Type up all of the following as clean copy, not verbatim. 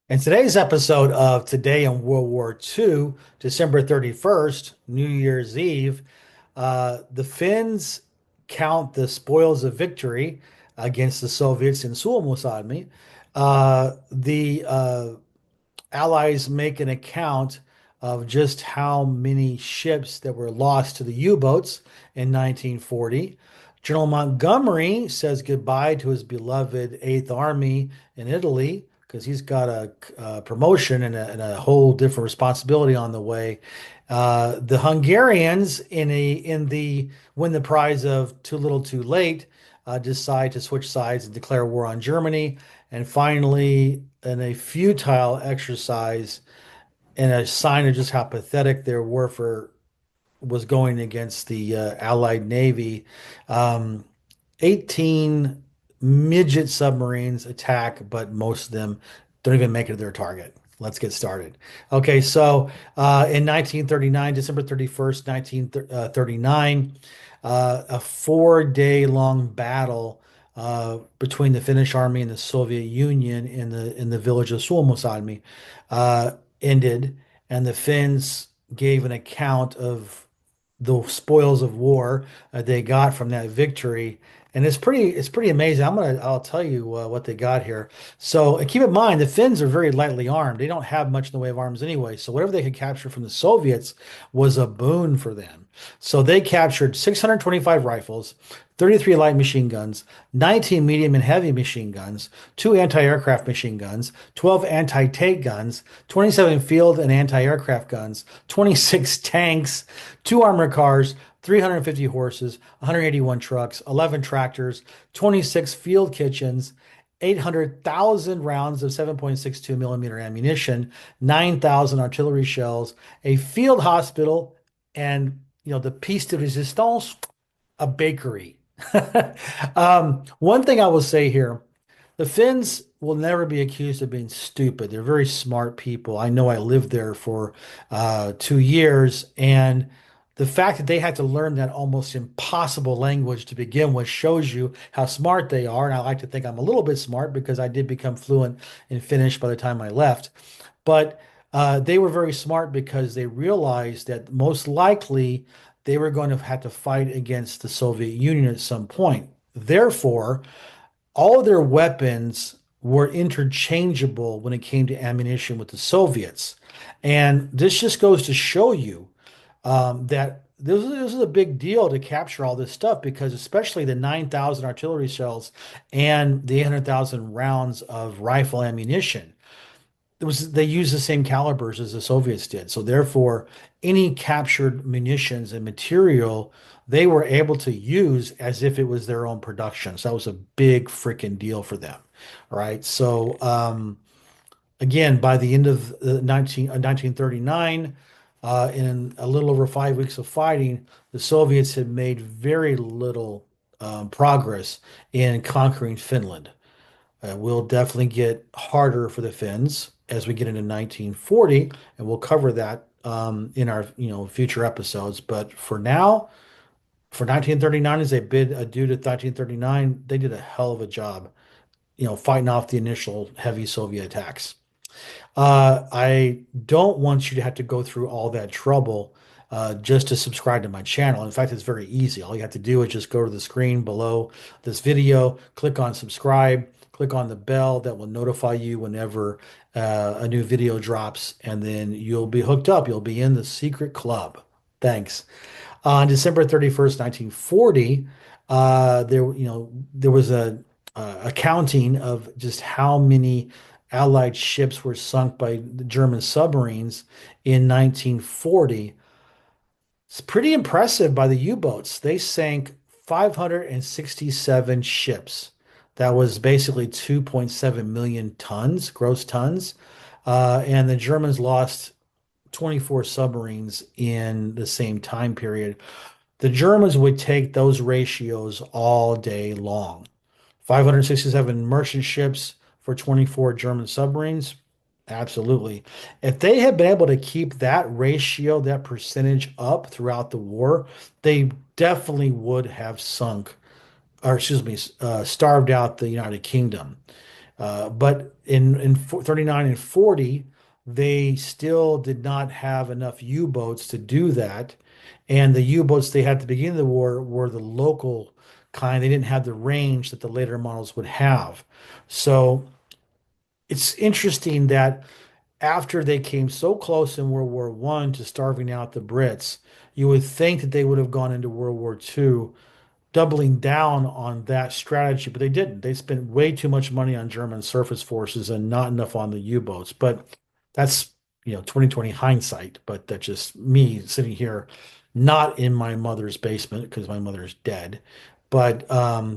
In today's episode of Today in World War II, December 31st, New Year's Eve, the Finns count the spoils of victory against the Soviets in Suomussalmi. The Allies make an account of just how many ships that were lost to the U-boats in 1940. General Montgomery says goodbye to his beloved Eighth Army in Italy because he's got a promotion and a whole different responsibility on the way. The Hungarians in the win the prize of too little, too late, decide to switch sides and declare war on Germany. And finally, in a futile exercise and a sign of just how pathetic their warfare was going against the Allied Navy, um, 18 midget submarines attack, but most of them don't even make it to their target. Let's get started. Okay, so in 1939, December 31st, 1939, a 4-day long battle between the Finnish army and the Soviet Union in the village of Suomussalmi ended, and the Finns gave an account of the spoils of war they got from that victory. And it's pretty amazing. I'll tell you what they got here. So and keep in mind the Finns are very lightly armed. They don't have much in the way of arms anyway. So whatever they could capture from the Soviets was a boon for them. So they captured 625 rifles, 33 light machine guns, 19 medium and heavy machine guns, two anti-aircraft machine guns, 12 anti-tank guns, 27 field and anti-aircraft guns, 26 tanks, two armored cars, 350 horses, 181 trucks, 11 tractors, 26 field kitchens, 800,000 rounds of 7.62 millimeter ammunition, 9,000 artillery shells, a field hospital, and the piece de resistance, a bakery. One thing I will say here, the Finns will never be accused of being stupid. They're very smart people. I know I lived there for 2 years, and the fact that they had to learn that almost impossible language to begin with shows you how smart they are. And I like to think I'm a little bit smart because I did become fluent in Finnish by the time I left. But they were very smart because they realized that most likely they were going to have to fight against the Soviet Union at some point. Therefore, all of their weapons were interchangeable when it came to ammunition with the Soviets. And this just goes to show you that this is a big deal to capture all this stuff because especially the 9,000 artillery shells and the 800,000 rounds of rifle ammunition. They used the same calibers as the Soviets did. So therefore, any captured munitions and material they were able to use as if it was their own production. So that was a big freaking deal for them. Right. So again, by the end of 1939, in a little over 5 weeks of fighting, the Soviets had made very little progress in conquering Finland. Will definitely get harder for the Finns as we get into 1940, and we'll cover that in our future episodes. But for now, for 1939, as they bid adieu to 1939, they did a hell of a job, fighting off the initial heavy Soviet attacks. I don't want you to have to go through all that trouble just to subscribe to my channel. In fact, it's very easy. All you have to do is just go to the screen below this video, click on subscribe, click on the bell that will notify you whenever a new video drops, and then you'll be hooked up. You'll be in the secret club. Thanks. On December 31st, 1940, there was a counting of just how many Allied ships were sunk by the German submarines in 1940. It's pretty impressive by the U-boats. They sank 567 ships. That was basically 2.7 million tons, gross tons. And the Germans lost 24 submarines in the same time period. The Germans would take those ratios all day long. 567 merchant ships for 24 German submarines. Absolutely. If they had been able to keep that ratio, that percentage up throughout the war, they definitely would have sunk, or excuse me, starved out the United Kingdom. But in 39 and 40, they still did not have enough U-boats to do that. And the U-boats they had at the beginning of the war were the local kind. They didn't have the range that the later models would have. So it's interesting that after they came so close in World War I to starving out the Brits, you would think that they would have gone into World War II doubling down on that strategy, but they didn't. They spent way too much money on German surface forces and not enough on the U-boats. But that's, 2020 hindsight, but that's just me sitting here, not in my mother's basement because my mother's dead, but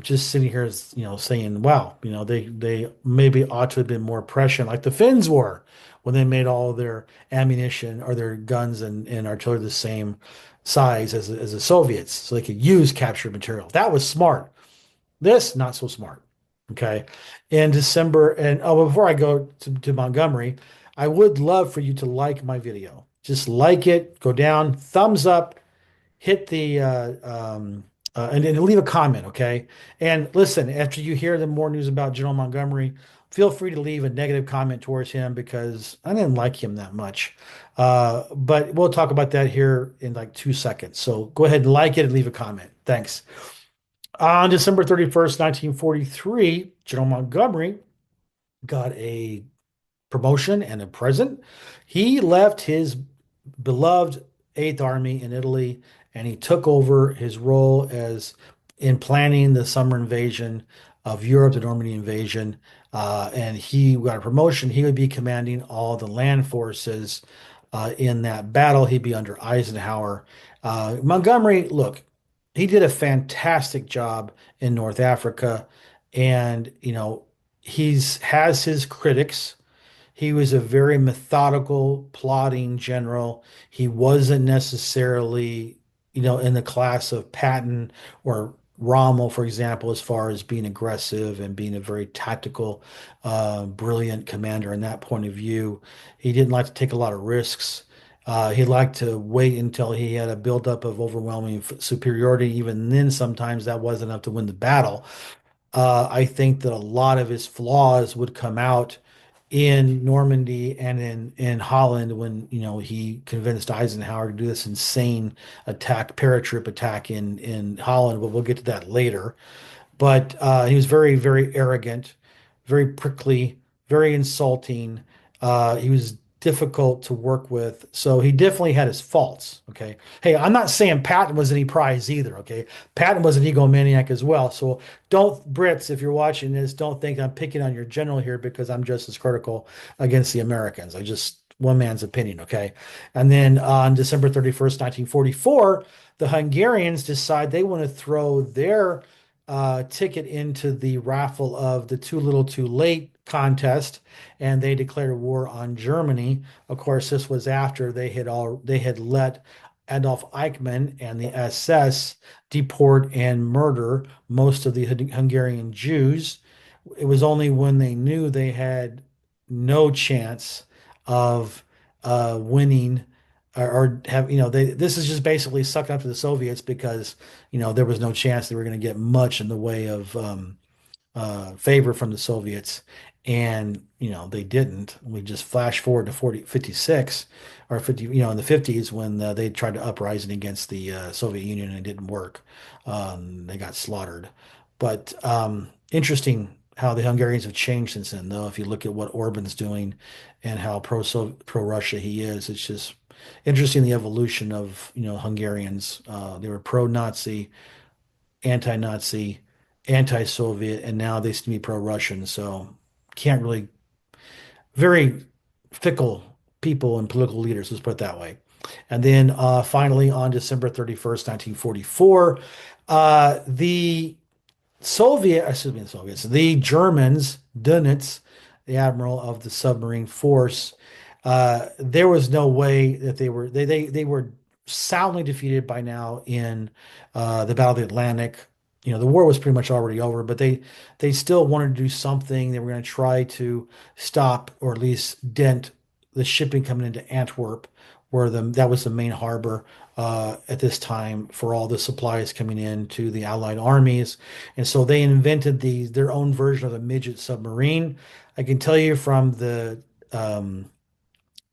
just sitting here, saying, wow, they maybe ought to have been more prescient like the Finns were when they made all their ammunition or their guns and artillery the same size as the Soviets, so they could use captured material. That was smart. This, not so smart. Okay. In December, and oh, before I go to Montgomery, I would love for you to like my video. Just like it, go down, thumbs up, hit the and leave a comment, okay? And listen, after you hear the more news about General Montgomery, feel free to leave a negative comment towards him because I didn't like him that much. But we'll talk about that here in like 2 seconds. So go ahead and like it and leave a comment. Thanks. On December 31st, 1943, General Montgomery got a promotion and a present. He left his beloved Eighth Army in Italy and he took over his role as in planning the summer invasion of Europe, the Normandy invasion. And he got a promotion. He would be commanding all the land forces in that battle. He'd be under Eisenhower. Montgomery, look, he did a fantastic job in North Africa, and he's has his critics. He was a very methodical, plodding general. He wasn't necessarily, in the class of Patton or Rommel, for example, as far as being aggressive and being a very tactical, brilliant commander in that point of view. He didn't like to take a lot of risks. He liked to wait until he had a buildup of overwhelming superiority. Even then, sometimes that wasn't enough to win the battle. I think that a lot of his flaws would come out in Normandy and in Holland when he convinced Eisenhower to do this insane attack, paratroop attack in Holland. But we'll get to that later. But he was very, very arrogant, very prickly, very insulting. He was difficult to work with. So he definitely had his faults. Okay. Hey, I'm not saying Patton was any prize either. Okay. Patton was an egomaniac as well. So don't, Brits, if you're watching this, don't think I'm picking on your general here because I'm just as critical against the Americans. I just, one man's opinion. Okay. And then on December 31st, 1944, the Hungarians decide they want to throw their ticket into the raffle of the too little too late contest, and they declared war on Germany. Of course, this was after they had let Adolf Eichmann and the SS deport and murder most of the Hungarian Jews. It was only when they knew they had no chance of winning or have this is just basically sucking up to the Soviets because there was no chance they were going to get much in the way of favor from the Soviets, and they didn't. We just flash forward to 56 or 50, in the 50s when they tried to uprising against the Soviet Union and it didn't work. They got slaughtered. But interesting how the Hungarians have changed since then, though. If you look at what Orban's doing and how pro Russia he is, it's just interesting the evolution of Hungarians. They were pro-Nazi, anti-Nazi, anti-Soviet, and now they seem to be pro-Russian. So can't really, very fickle people and political leaders, let's put it that way. And then finally on December 31st, 1944, the Soviets, the Germans, Dönitz, the admiral of the submarine force, there was no way that they were soundly defeated by now in the Battle of the Atlantic. The war was pretty much already over, but they still wanted to do something. They were going to try to stop or at least dent the shipping coming into Antwerp, where that was the main harbor at this time for all the supplies coming in to the Allied armies. And so they invented their own version of a midget submarine. I can tell you um,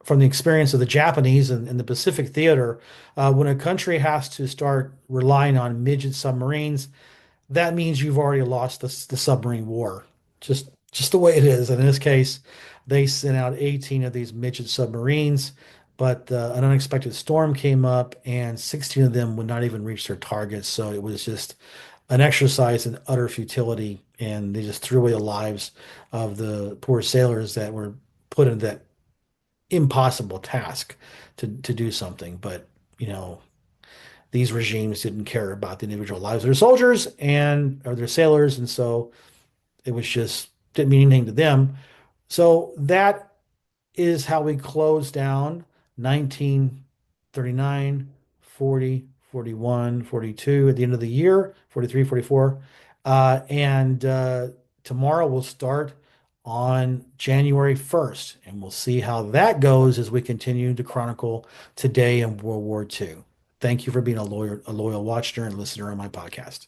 from the experience of the Japanese in the Pacific theater, when a country has to start relying on midget submarines, that means you've already lost the submarine war. Just the way it is. And in this case, they sent out 18 of these midget submarines, but an unexpected storm came up, and 16 of them would not even reach their targets. So it was just an exercise in utter futility, and they just threw away the lives of the poor sailors that were put in that impossible task to do something. But you know, these regimes didn't care about the individual lives of their soldiers and or their sailors, and so it was just didn't mean anything to them. So that is how we close down 1939, 40, 41, 42 at the end of the year, 43, 44. And tomorrow we'll start on January 1st, and we'll see how that goes as we continue to chronicle today in World War II. Thank you for being a loyal watcher and listener on my podcast.